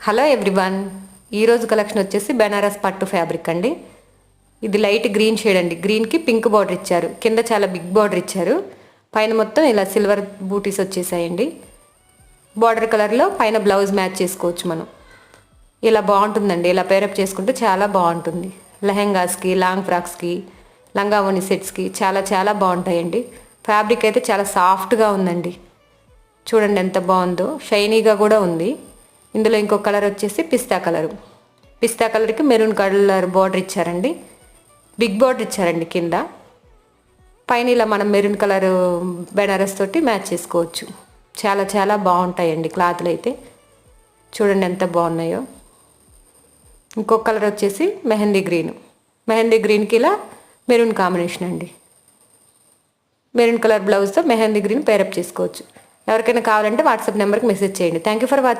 Hello everyone, ఈరోజు collection వచ్చేసి బెనారస్ పట్టు ఫ్యాబ్రిక్ అండి. ఇది లైట్ గ్రీన్ షేడ్ అండి. గ్రీన్కి పింక్ బార్డర్ ఇచ్చారు, కింద చాలా బిగ్ బార్డర్ ఇచ్చారు, పైన మొత్తం ఇలా సిల్వర్ బూటీస్ వచ్చేసాయండి. బార్డర్ కలర్లో పైన బ్లౌజ్ మ్యాచ్ చేసుకోవచ్చు మనం. ఇలా బాగుంటుందండి, ఇలా పేరప్ చేసుకుంటే చాలా బాగుంటుంది. లెహెంగాస్కి, లాంగ్ ఫ్రాక్స్కి, లంగా ఓని సెట్స్కి చాలా చాలా బాగుంటాయండి. ఫ్యాబ్రిక్ అయితే చాలా సాఫ్ట్గా ఉందండి. చూడండి ఎంత బాగుందో, షైనీగా కూడా ఉంది. ఇందులో ఇంకో కలర్ వచ్చేసి పిస్తా కలరు. పిస్తా కలర్కి మెరూన్ కలర్ బార్డర్ ఇచ్చారండి, బిగ్ బార్డర్ ఇచ్చారండి కింద. పైన ఇలా మనం మెరూన్ కలర్ బెనారస్ తోటి మ్యాచ్ చేసుకోవచ్చు. చాలా చాలా బాగుంటాయండి క్లాత్లు అయితే. చూడండి ఎంత బాగున్నాయో. ఇంకొక కలర్ వచ్చేసి మెహందీ గ్రీన్. మెహందీ గ్రీన్కి ఇలా మెరూన్ కాంబినేషన్ అండి. మెరూన్ కలర్ బ్లౌజ్తో మెహందీ గ్రీన్ పేరప్ చేసుకోవచ్చు. ఎవరికైనా కావాలంటే వాట్సాప్ నెంబర్కి మెసేజ్ చేయండి. Thank you for watching.